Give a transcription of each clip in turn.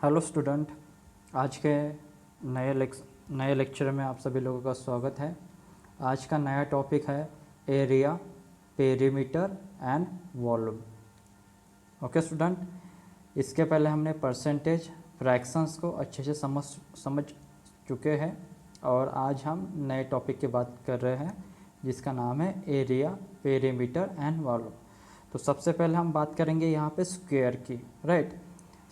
Hello student, आज के नए लेक्चर में आप सभी लोगों का स्वागत है। आज का नया टॉपिक है area, perimeter and volume. Okay student, इसके पहले हमने परसेंटेज, फ्रैक्शंस को अच्छे से समझ चुके हैं और आज हम नए टॉपिक की बात कर रहे हैं जिसका नाम है एरिया, पेरीमीटर एंड वॉल्यूम। तो सबसे पहले हम बात करेंगे यहाँ पे स्क्वायर की, राइट।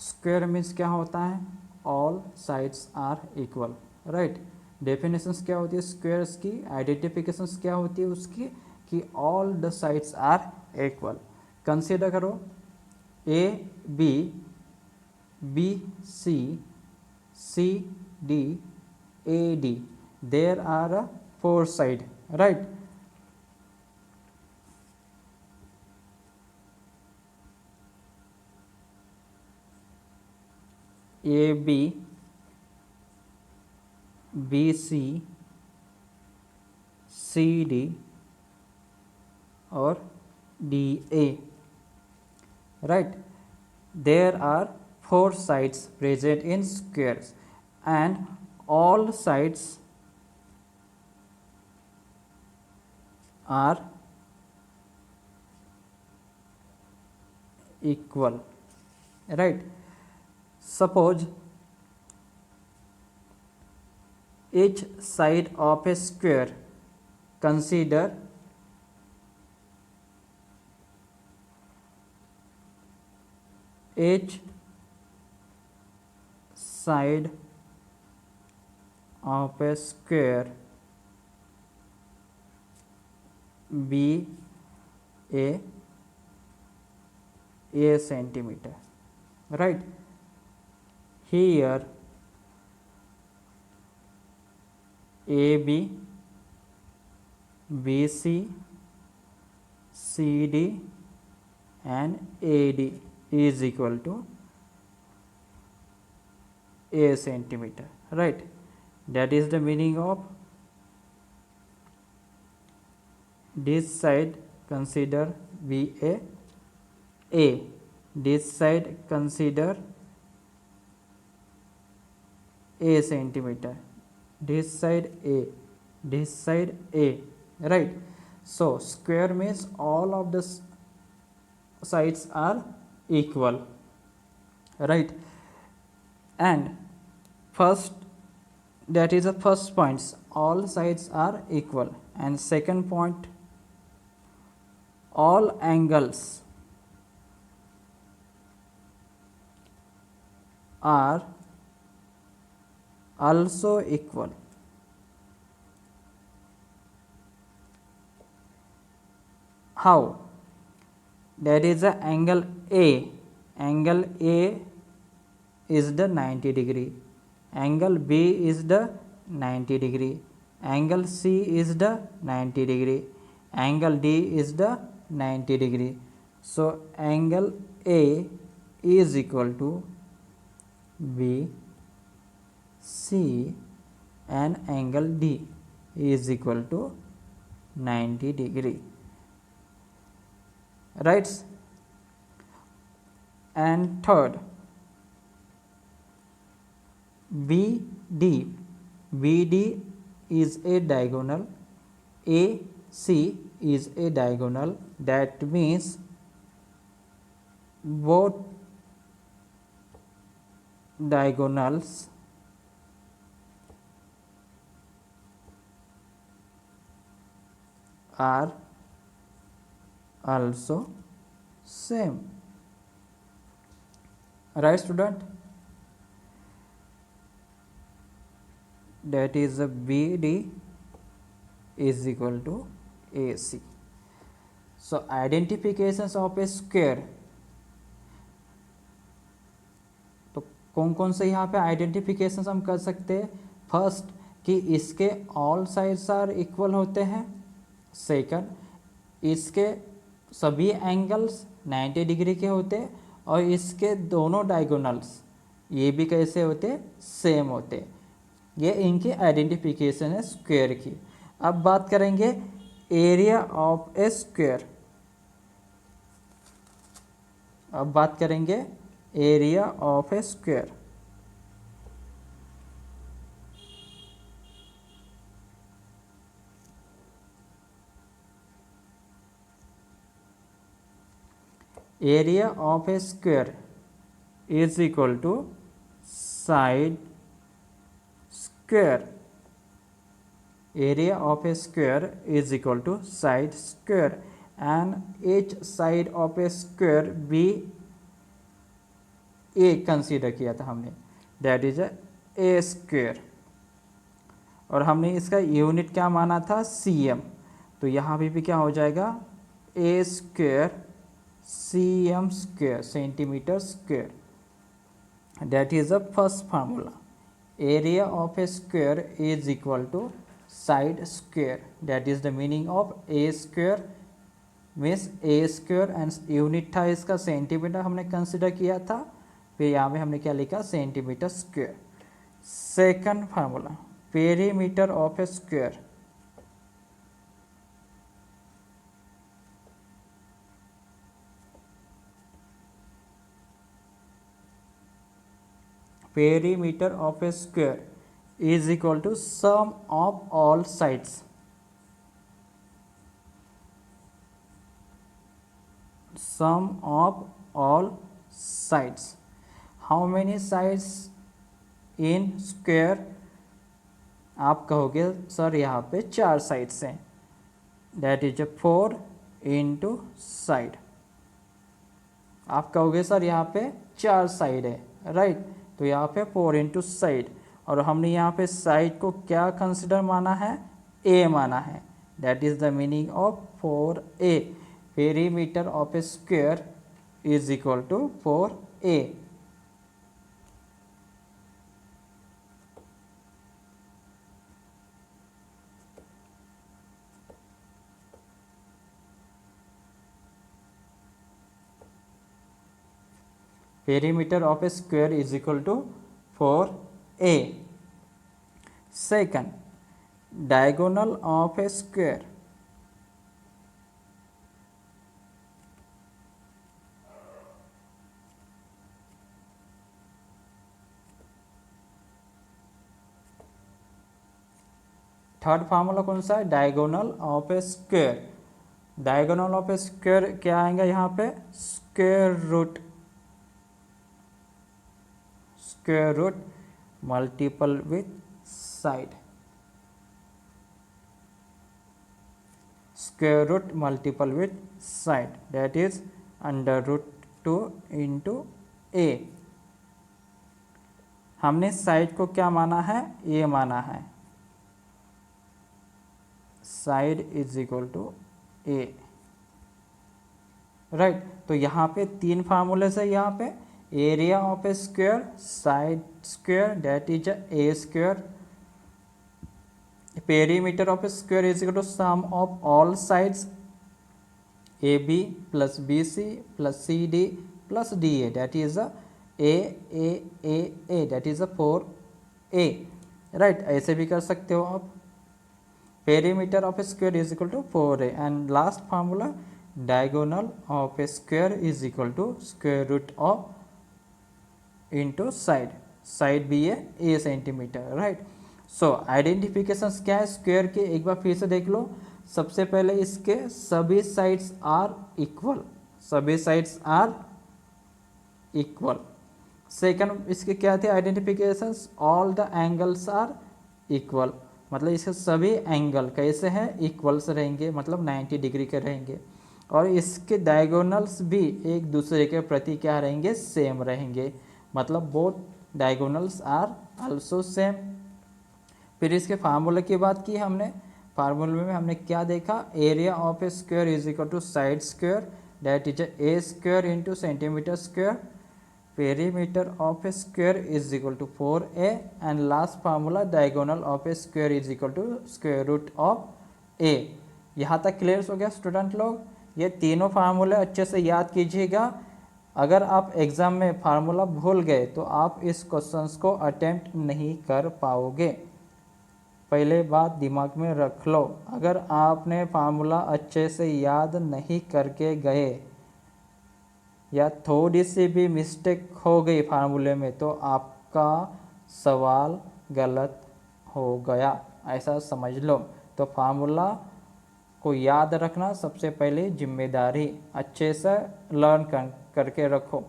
स्क्वायर मीन्स क्या होता है? All sides are equal, right. Definitions क्या होती है स्क्वायर्स की? आइडेंटिफिकेशंस क्या होती है उसकी? कि all the sides are equal. Consider करो A B, B C, C D, A D, there are 4 side, right. A B, B C, C D और D A, right. There are 4 sides present in squares and all sides are equal, right. Suppose each side of a square, consider each side of a square be a centimeter, right. Here AB, BC, CD and AD is equal to a centimeter, right. That is the meaning of this side consider be a, this side consider a centimeter, this side a, this side a, right. So square means all of the sides are equal, right. And first, that is the first points, all sides are equal. And second point, all angles are also equal. How? That is the angle A. Angle A is the 90 degree. Angle B is the 90 degree. Angle C is the 90 degree. Angle D is the 90 degree. So angle A is equal to B, C and angle D is equal to 90 degree, right. And third, BD is a diagonal, AC is a diagonal, that means both diagonals are also same, right student. That is BD is equal to AC. So identifications of a square, तो कौन कौन से यहाँ पे identification हम कर सकते हैं? फर्स्ट, कि इसके ऑल साइड्स आर इक्वल होते हैं। सेकंड, इसके सभी एंगल्स 90 डिग्री के होते हैं और इसके दोनों डायगोनल्स ये भी कैसे होते? सेम होते। ये इनकी आइडेंटिफिकेशन है स्क्वायर की। अब बात करेंगे एरिया ऑफ ए स्क्वायर। अब बात करेंगे area of a square. Area of a square is equal to side square. Area of a square is equal to side square, and each side of a square be a consider किया था हमने, that is A square. और हमने इसका unit क्या माना था, cm. तो यहाँ भी क्या हो जाएगा, a square cm square, centimetre square. That is the first formula. Area of a square is equal to side square. That is the meaning of a square means a square, and unit था इसका centimetre हमने consider किया था. फिर यहाँ में हमने क्या लिखा, centimetre square. Second formula, perimeter of a square. Perimeter of a square is equal to sum of all sides. Sum of all sides. How many sides in square? आप कहोगे सर यहाँ पे 4 साइड्स हैं. That is 4 into side. आप कहोगे sir यहाँ पे 4 side है, राइट. तो यहाँ पे 4 into साइड. और हमने यहाँ पे साइड को क्या कंसिडर माना है, ए माना है. That is the meaning of 4a. Perimeter of a square is equal to 4a. Perimeter of a square is equal to 4a. Second, diagonal of a square. Third formula कौन सा है, diagonal of a square. Diagonal of a square क्या आएगा यहाँ पे, square root. Square root multiple with side. Square root multiple with side, that is under root 2 into a. हमने side को क्या माना है, ए माना है. Side is equal to A, right. तो यहाँ पे 3 फार्मूले है. यहाँ पे area of a square, side square, that is A square. Perimeter of a square is equal to sum of all sides AB plus BC plus CD plus DA, that is a that is 4a, right. ऐसे भी कर सकते हो आप. Perimeter of a square is equal to 4a. And last formula, diagonal of a square is equal to square root of into side. Side भी है A centimetre, right. So identifications क्या है स्क्वायर के, एक बार फिर से देख लो. सबसे पहले इसके सभी साइड्स आर इक्वल. सभी साइड्स आर इक्वल. सेकंड इसके क्या थे identifications, all the angles are equal. मतलब इसके सभी एंगल कैसे हैं, इक्वल्स रहेंगे, मतलब 90 डिग्री के रहेंगे. और इसके डायगोनल्स भी एक दूसरे के प्रति क्या रहेंगे, सेम रहेंगे. मतलब both diagonals are also same. फिर इसके फार्मूले की बात की हमने. फार्मूले में हमने क्या देखा, area of a square is equal to side square, that is A square into centimetre square. Perimeter of a square is equal to 4a. And last formula, diagonal of a square is equal to square root of a. यहाँ तक clear हो गया student लोग. ये तीनों फार्मूले अच्छे से याद कीजिएगा. अगर आप एग्ज़ाम में फार्मूला भूल गए तो आप इस क्वेश्चंस को अटेम्प्ट नहीं कर पाओगे. पहले बात दिमाग में रख लो. अगर आपने फार्मूला अच्छे से याद नहीं करके गए या थोड़ी सी भी मिस्टेक हो गई फार्मूले में तो आपका सवाल गलत हो गया, ऐसा समझ लो. तो फार्मूला को याद रखना सबसे पहले जिम्मेदारी, अच्छे से लर्न करके रखो।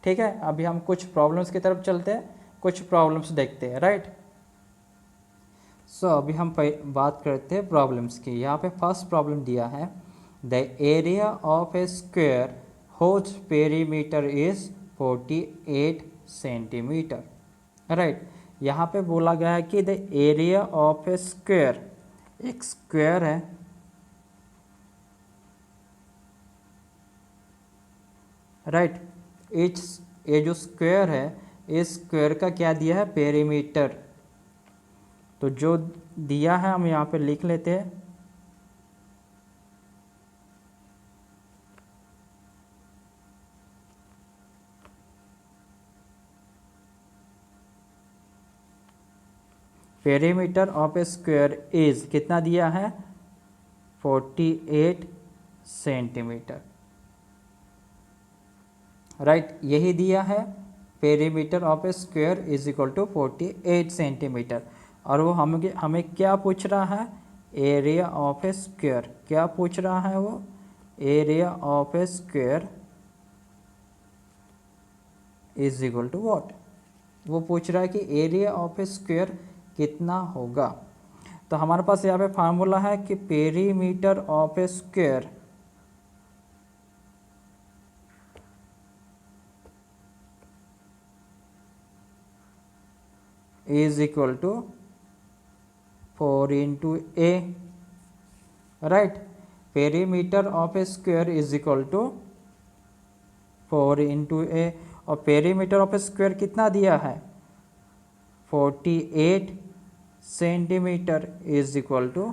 ठीक है, अभी हम कुछ प्रॉब्लम्स की तरफ चलते हैं, कुछ प्रॉब्लम्स देखते हैं, राइट। सो अभी हम बात करते हैं प्रॉब्लम्स की। यहाँ पे फर्स्ट प्रॉब्लम दिया है, the area of a square whose perimeter is 48 centimetre, right. यहाँ पे बोला गया है कि the area of a square, एक स्क्वायर है, राइट। ये जो स्क्वायर है, इस स्क्वायर का क्या दिया है, पेरीमीटर। तो जो दिया है हम यहाँ पे लिख लेते हैं, perimeter of a square is कितना दिया है, 48 सेंटीमीटर, राइट। यही दिया है, perimeter of a square is equal to 48 centimetre. और वो हमें क्या पूछ रहा है, एरिया ऑफ ए स्क्वायर। क्या पूछ रहा है वो, area of a square is equal to what. वो पूछ रहा है कि एरिया ऑफ ए स्क्वायर कितना होगा। तो हमारे पास यहाँ पे फार्मूला है कि perimeter of a square is equal to 4 into a, right. Perimeter of a square is equal to 4 into a, और पेरीमीटर ऑफ ए स्क्वायर कितना दिया है, 48 centimetre is equal to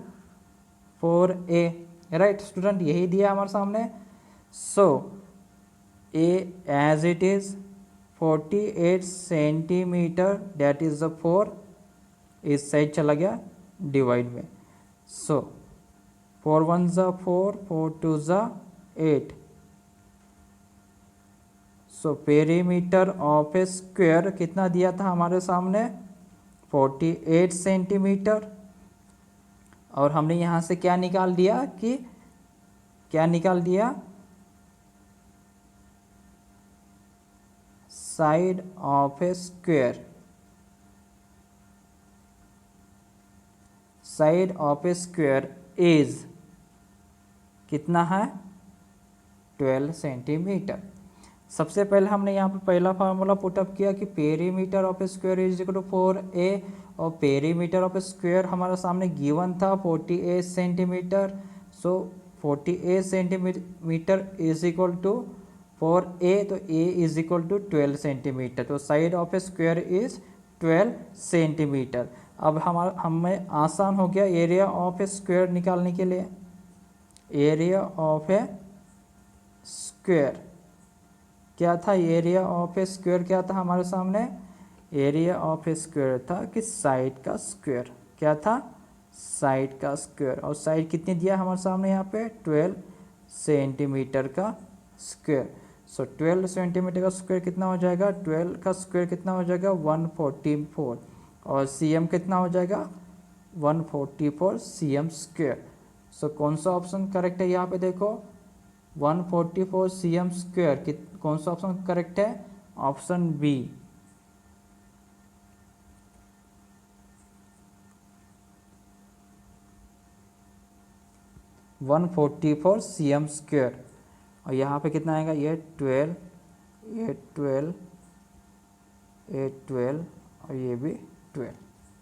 4a, right student, यही दिया हमारे सामने। So a as it is 48 centimetre, that is the 4, इस side चला गया डिवाइड में। सो 4 1 ज़ा 4, 4 2 ज़ा 8। सो पेरीमीटर ऑफ ए स्क्वायर कितना दिया था हमारे सामने, 48 सेंटीमीटर। और हमने यहाँ से क्या निकाल दिया कि क्या निकाल दिया, side of a square. Side of a square is कितना है, 12 सेंटीमीटर। सबसे पहले हमने यहाँ पे पहला फार्मूला पुटअप किया कि perimeter of a square is equal to 4a, और पेरीमीटर ऑफ ए स्क्वायर हमारा सामने गिवन था 48 centimetre. So 48 centimetre is equal to 4a, तो a is equal to 12 centimetre. तो side of a square is 12 centimetre. अब हमें आसान हो गया एरिया ऑफ ए स्क्वायर निकालने के लिए। एरिया ऑफ ए स्क्वायर क्या था, एरिया ऑफ ए स्क्वायर क्या था हमारे सामने, एरिया ऑफ ए स्क्वायर था कि साइड का स्क्वायर। क्या था, साइड का स्क्वायर। और साइड कितनी दिया हमारे सामने यहाँ पे, 12 सेंटीमीटर का स्क्वायर। सो 12 सेंटीमीटर का स्क्वायर कितना हो जाएगा, 12 का स्क्वायर कितना हो जाएगा, 144। और cm कितना हो जाएगा, 144 cm स्क्वायर। सो कौन सा ऑप्शन करेक्ट है, यहाँ पे देखो 144 cm स्क्वायर, कौन सा ऑप्शन करेक्ट है, option B. One 144 cm square. और यहाँ पे कितना आएगा, ये 12, ये 12, ये 12 और ये भी 12,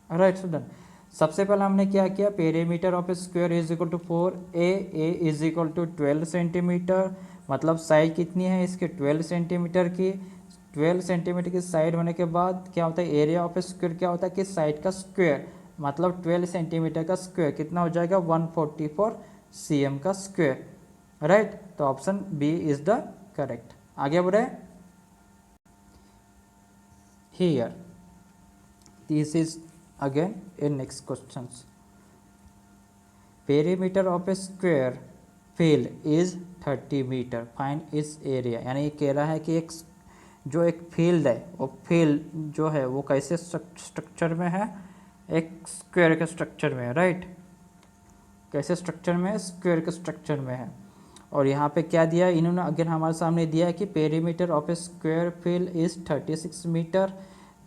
राइट स्टूडेंट। सबसे पहले हमने क्या किया, perimeter of a square is equal to 4a, a is equal to 12 centimetre, मतलब साइड कितनी है इसके, 12 सेंटीमीटर की। 12 सेंटीमीटर की साइड होने के बाद क्या होता है, एरिया ऑफ ए स्क्वायर क्या होता है कि साइड का स्क्वायर, मतलब 12 सेंटीमीटर का स्क्वायर कितना हो जाएगा, 144 cm का स्क्वायर, राइट। तो option B is the correct. आगे बढ़े, here this is again in next questions. Perimeter of a square field is 30 meter. Find its area. यानी ये कह रहा है कि एक फील्ड है, वो फील्ड जो है वो कैसे स्ट्रक्चर में है, एक स्क्वायर के स्ट्रक्चर में है, राइट। कैसे स्ट्रक्चर में है, स्क्वायर के स्ट्रक्चर में है। और यहाँ पे क्या दिया है इन्होंने, अगेन हमारे सामने दिया है कि perimeter of a square field is 36 metre.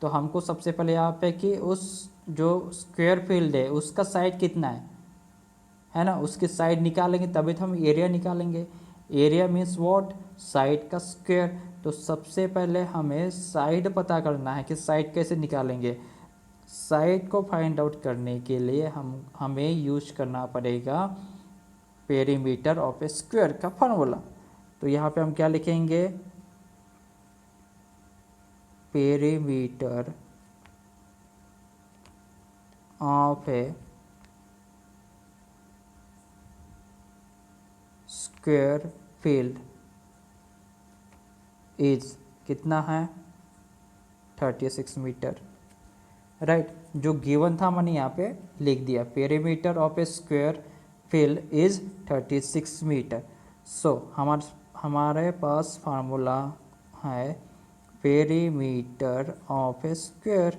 तो हमको सबसे पहले यहाँ पे कि उस जो स्क्वायर फील्ड है उसका साइड कितना है ना, उसकी साइड निकालेंगे तभी तो हम एरिया निकालेंगे। एरिया मीन्स व्हाट, साइड का स्क्वायर। तो सबसे पहले हमें साइड पता करना है कि साइड कैसे निकालेंगे। साइड को फाइंड आउट करने के लिए हमें यूज करना पड़ेगा पेरीमीटर ऑफ ए स्क्वायर का फॉर्मूला। तो यहाँ पे हम क्या लिखेंगे, perimeter of a square field is कितना है, 36 मीटर। राइट, जो गिवन था मैंने यहाँ पे लिख दिया, perimeter of a square field is 36 metre. So हमारे पास फार्मूला है perimeter of a square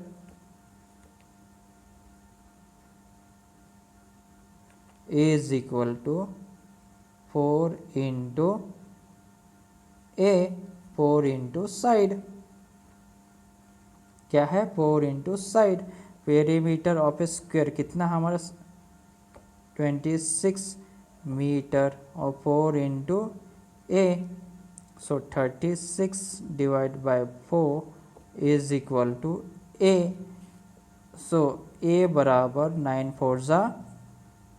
is equal to 4 into a, 4 into side. क्या है, 4 into side. Perimeter of a square कितना हमारा 26 मीटर और 4 into a, so 36 divide by 4 is equal to a. So a बराबर 9 4 जा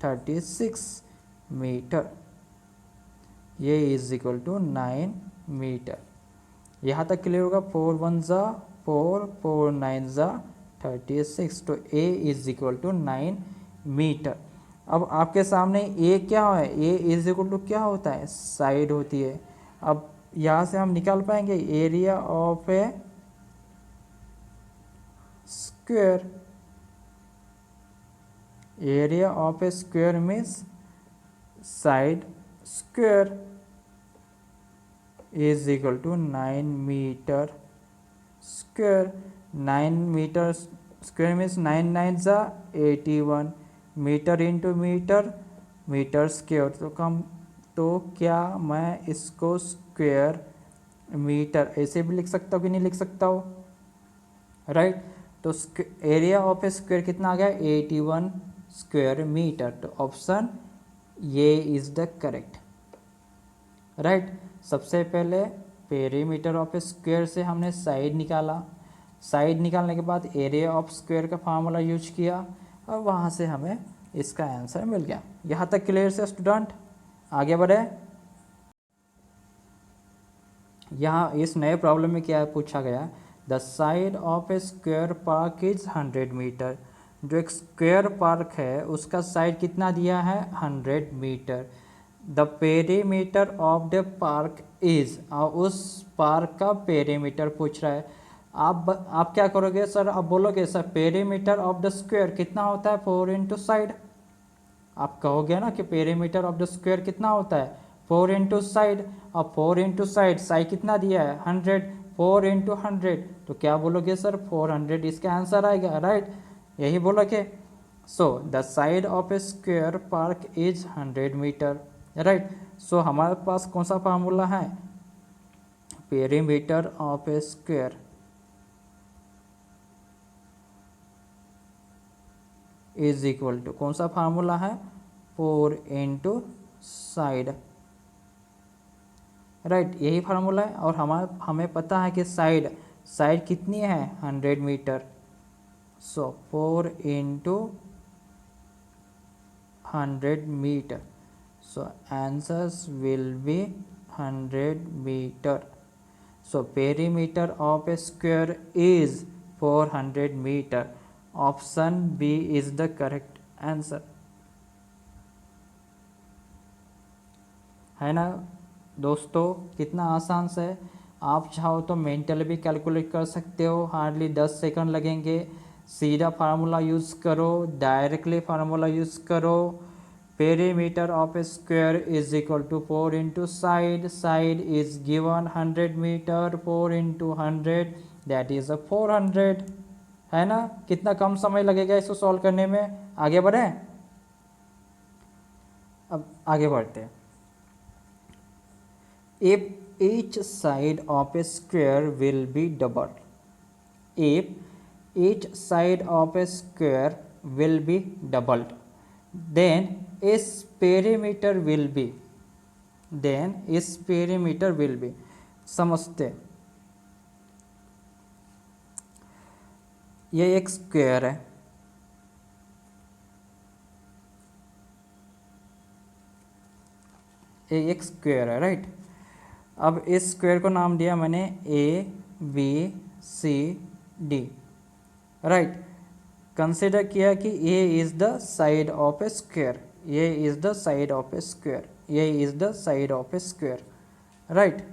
36 मीटर, ये is equal to 9 metre. यहाँ तक क्लियर होगा। 4 1 जा 4, 4 9 जा 36, तो ए इज इक्वल टू 9 मीटर। अब आपके सामने ए क्या है, ए इज इक्वल टू क्या होता है, साइड होती है। अब यहाँ से हम निकाल पाएंगे area of a square. Area of a square means side square is equal to 9 metre square. 9 metre square means 9 9 जा 81 metre into metre, metre square. तो क्या मैं इसको स्क्वायर मीटर ऐसे भी लिख सकता हूँ कि नहीं लिख सकता हूँ, राइट। तो एरिया ऑफ ए स्क्वायर कितना आ गया, 81 स्क्वायर मीटर। तो ऑप्शन ये इज द करेक्ट, राइट। सबसे पहले पेरीमीटर ऑफ ए स्क्वायर से हमने साइड निकाला, साइड निकालने के बाद एरिया ऑफ स्क्वायर का फार्मूला यूज किया और वहाँ से हमें इसका आंसर मिल गया। यहाँ तक क्लियर से स्टूडेंट, आगे बढ़े। यहाँ इस नए प्रॉब्लम में क्या पूछा गया, the side of a square park is 100 metre. जो एक स्क्वायर पार्क है उसका साइड कितना दिया है, 100 metre. The perimeter of the park is, उस पार्क का पेरीमीटर पूछ रहा है। आप क्या करोगे सर, आप बोलोगे sir perimeter of the square कितना होता है, 4 इंटू साइड। आप कहोगे ना कि पेरीमीटर ऑफ द स्क्वायर कितना होता है, 4 इंटू साइड। अब 4 इंटू साइड कितना दिया है, 100, 4 इंटू 100, तो क्या बोलोगे सर 400 इसका आंसर आएगा, राइट, यही बोलोगे। So the side of a square park is 100 metre, right. So हमारे पास कौन सा फार्मूला है, perimeter of a square is equal to, कौन सा फार्मूला है, 4 इंटू साइड, राइट, यही फार्मूला है। और हमें पता है कि साइड कितनी है, 100 metre. So 4 into 100 metre, so answers will be 100 metre. So perimeter of a square is 400 metre. Option B is the correct answer, है ना दोस्तों। कितना आसान से है, आप चाहो तो मेंटली भी कैलकुलेट कर सकते हो, हार्डली 10 सेकंड लगेंगे। सीधा फार्मूला यूज़ करो, डायरेक्टली फार्मूला यूज़ करो। Perimeter of a square is equal to 4 into side is given 100 metre, 4 into 100 that is 400, है ना। कितना कम समय लगेगा इसको सॉल्व करने में, आगे बढ़ें। अब आगे बढ़ते हैं। If each side of a square will be doubled, if each side of a square will be doubled, then its perimeter will be, then its perimeter will be, समझते हैं। ये एक स्क्वायर है, ये एक स्क्वायर है, राइट। अब इस स्क्वायर को नाम दिया मैंने A B C D, right. Consider किया कि a is the side of a square, a is the side of a square, a is the side of a square, right.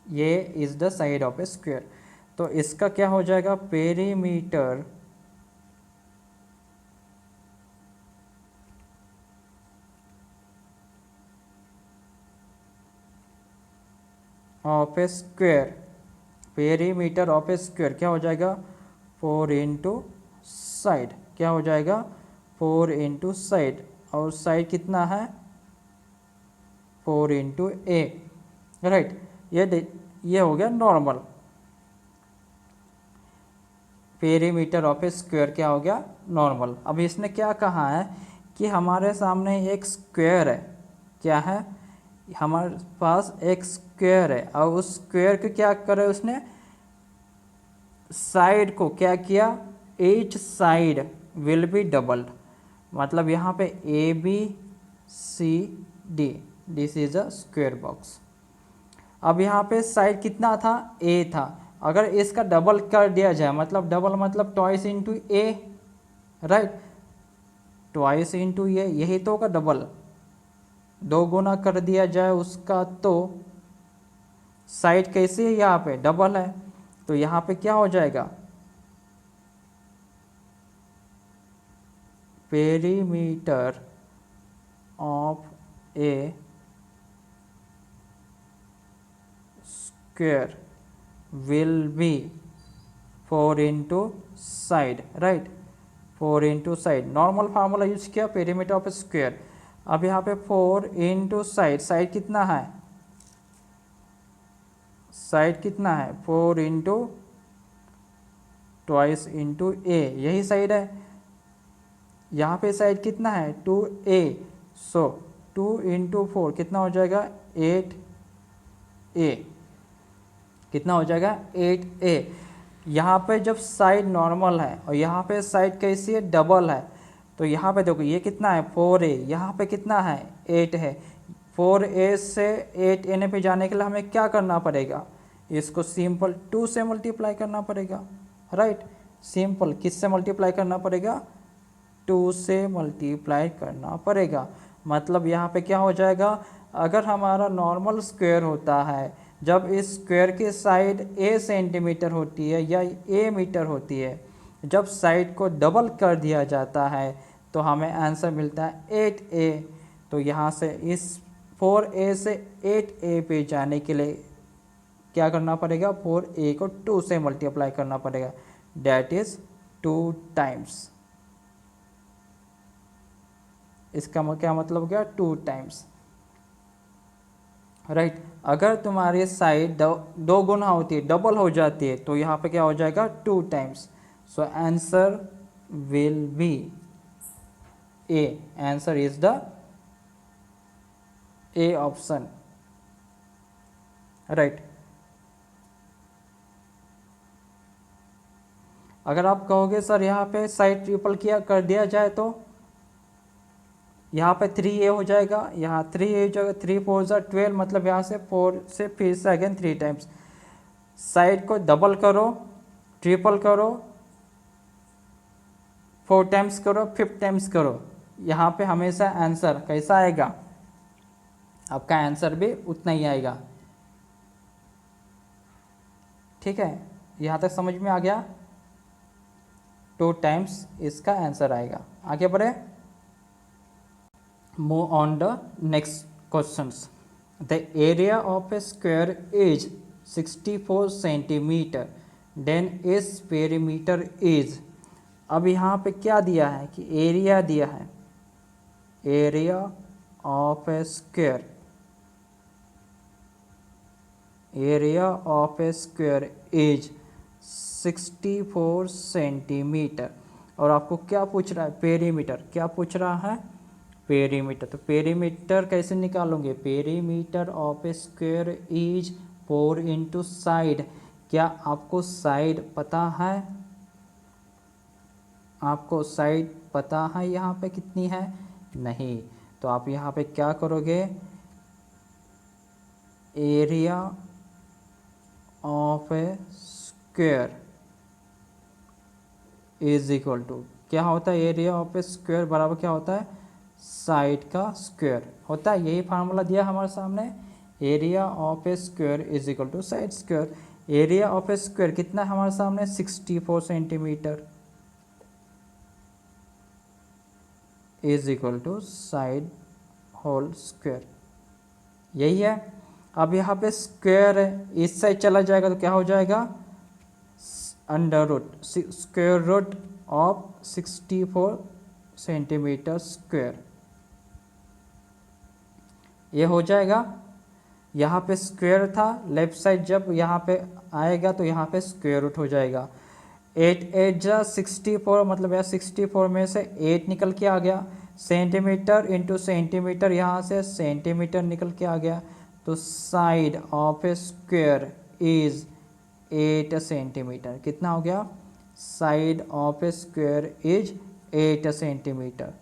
ये is the side of a square, तो इसका क्या हो जाएगा, perimeter of a square, perimeter of a square क्या हो जाएगा, 4 into side, क्या हो जाएगा 4 इंटू साइड, और साइड कितना है 4 इंटू ए, राइट। ये हो गया normal, perimeter of a square क्या हो गया नॉर्मल। अब इसने क्या कहा है कि हमारे सामने एक स्क्वायर है, क्या है, हमारे पास एक स्क्वायर है, और उस स्क्वायर को क्या करे उसने, साइड को क्या किया, each side will be doubled, मतलब यहाँ पे A B C D, this is a square box. अब यहाँ पे साइड कितना था, ए था, अगर इसका डबल कर दिया जाए, मतलब डबल मतलब twice into a, right, twice into ए, यही तो होगा डबल, 2 गुना कर दिया जाए उसका, तो साइड कैसे है, यहाँ पे डबल है, तो यहाँ पे क्या हो जाएगा, perimeter of a square will be 4 into side, right, 4 into side, normal formula use किया, पेरीमीटर ऑफ स्क्वायर। अब यहाँ पे 4 इंटू साइड, साइड कितना है, साइड कितना है 4 इंटू ट्वाइस इंटू ए, यही साइड है। यहाँ पे साइड कितना है 2a, सो 2 इंटू 4 कितना हो जाएगा 8a, कितना हो जाएगा 8a। यहाँ पे जब साइड नॉर्मल है और यहाँ पे साइड कैसी है, डबल है, तो यहाँ पे देखो ये कितना है 4a, यहाँ पे कितना है 8 है, 4a से 8a पे जाने के लिए हमें क्या करना पड़ेगा, इसको सिंपल 2 से मल्टीप्लाई करना पड़ेगा, राइट। सिंपल किससे मल्टीप्लाई करना पड़ेगा, 2 से मल्टीप्लाई करना पड़ेगा। मतलब यहाँ पे क्या हो जाएगा, अगर हमारा नॉर्मल स्क्वायर होता है, जब इस स्क्वायर की साइड a सेंटीमीटर होती है या a मीटर होती है, जब साइड को डबल कर दिया जाता है तो हमें आंसर मिलता है 8a। तो यहाँ से इस 4a से 8a पे जाने के लिए क्या करना पड़ेगा, 4a को 2 से मल्टीप्लाई करना पड़ेगा, डैट इज 2 टाइम्स। इसका क्या मतलब हो गया, 2 टाइम्स, राइट। अगर तुम्हारी साइड 2 गुना होती है, डबल हो जाती है, तो यहाँ पे क्या हो जाएगा 2 times. So answer will be A, answer is the A option, right. अगर आप कहोगे सर यहाँ पे साइड ट्रिपल किया कर दिया जाए, तो यहाँ पे 3a हो जाएगा, यहाँ 3a हो जाएगा, 3 4 12, मतलब यहाँ से 4 से फिर से अगेन 3 टाइम्स, साइड को डबल करो, ट्रिपल करो, 4 टाइम्स करो, 5 टाइम्स करो, यहाँ पे हमेशा आंसर कैसा आएगा, आपका आंसर भी उतना ही आएगा। ठीक है, यहाँ तक समझ में आ गया, 2 टाइम्स इसका आंसर आएगा। आगे बढ़े, move on the next questions. The area of a square is 64 centimeter, then its perimeter is, अब यहाँ पे क्या दिया है कि एरिया दिया है, area of a square, area of a square is 64 centimetre. और आपको क्या पूछ रहा है, पेरीमीटर, क्या पूछ रहा है, पेरीमीटर। तो पेरीमीटर कैसे निकालोगे, perimeter of a square is 4 into side. क्या आपको साइड पता है, आपको साइड पता है यहाँ पे कितनी है, नहीं। तो आप यहाँ पे क्या करोगे, area of a square is equal to, क्या होता है, एरिया ऑफ ए स्क्वायर बराबर क्या होता है, साइड का स्क्वायर होता है। यही फार्मूला दिया हमारे सामने, area of a square is equal to side square. Area of a square कितना है हमारे सामने, 64 centimetre is equal to side whole square, यही है। अब यहाँ पे स्क्वायर है, इस साइड चला जाएगा तो क्या हो जाएगा, under root, square root of 64 centimetre square, ये हो जाएगा। यहाँ पे स्क्वायर था, लेफ्ट साइड जब यहाँ पे आएगा तो यहाँ पे स्क्वायर रूट हो जाएगा। 8 8 जा 64, मतलब यह 64 में से 8 निकल के आ गया, सेंटीमीटर इंटू सेंटीमीटर, यहाँ से सेंटीमीटर निकल के आ गया। तो side of a square is 8 centimetre, कितना हो गया, side of a square is 8 centimetre.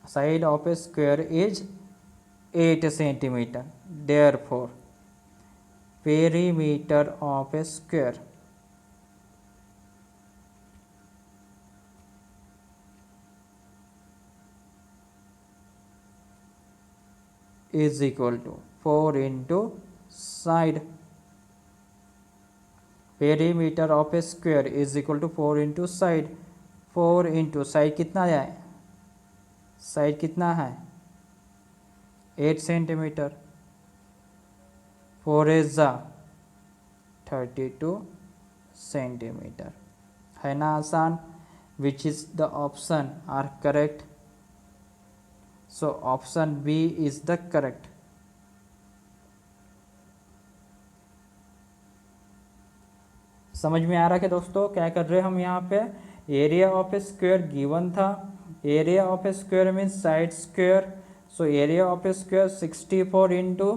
Side of a square is 8 centimetre, therefore perimeter of a square is equal to 4 into side, perimeter of a square is equal to 4 into side, 4 into side कितना है, side कितना है 8 centimetre, 4 is 32 centimetre, है ना आसान। Which is the option are correct, so option B is the correct. समझ में आ रहा है दोस्तों, क्या कर रहे हैं हम यहाँ पे, area of a square given था, area of a square means side square, so area of a square 64 into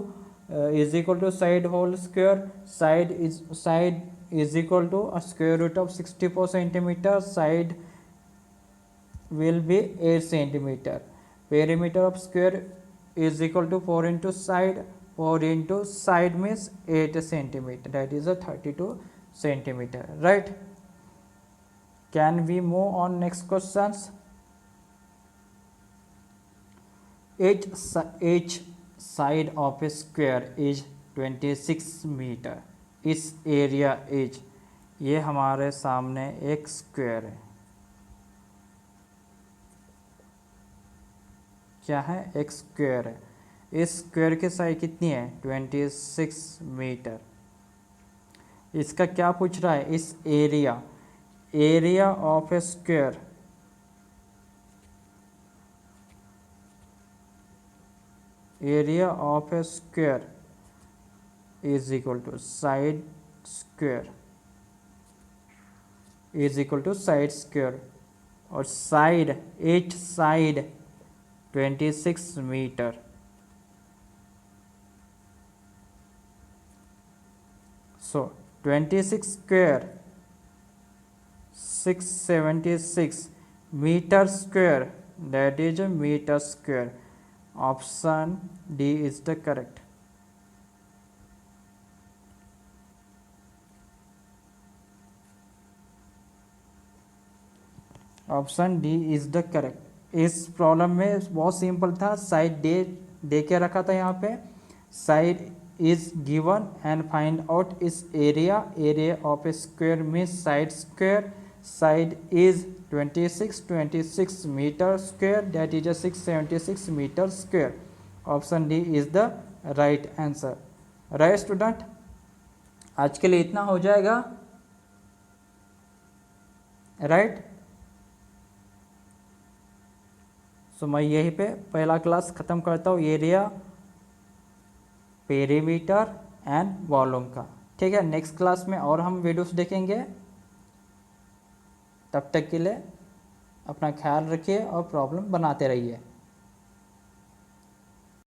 is equal to side whole square, side is equal to a square root of 64 centimeter, side will be 8 centimeter, perimeter of square is equal to 4 into side, 4 into side means 8 centimeter, that is a 32 centimeter, right? Can we move on next questions? Each side of a square is 26 metre, इस area is, ये हमारे सामने एक square है, क्या है, एक square है, इस स्क्वायर की साइड कितनी है 26 मीटर। इसका क्या पूछ रहा है, इस area, area of a square, area of a square is equal to side square is equal to side square, और side, each side 26 metre, so 26 square 676 meter square, that is a meter square. Option D is the correct. Option D is the correct. इस problem में बहुत simple था, side दे के रखा था, यहाँ पे side is given and find out इस area, area of a square means side square, side is 26 meter square, that is a 676 meter square. Option D is the right answer. Right student, आज के लिए इतना हो जाएगा। Right, सो मैं यहीं पे पहला क्लास ख़त्म करता हूँ, एरिया, पेरीमीटर एंड वॉल्यूम का। ठीक है, नेक्स्ट क्लास में और हम वीडियोस देखेंगे। तब तक के लिए अपना ख्याल रखिए और प्रॉब्लम बनाते रहिए।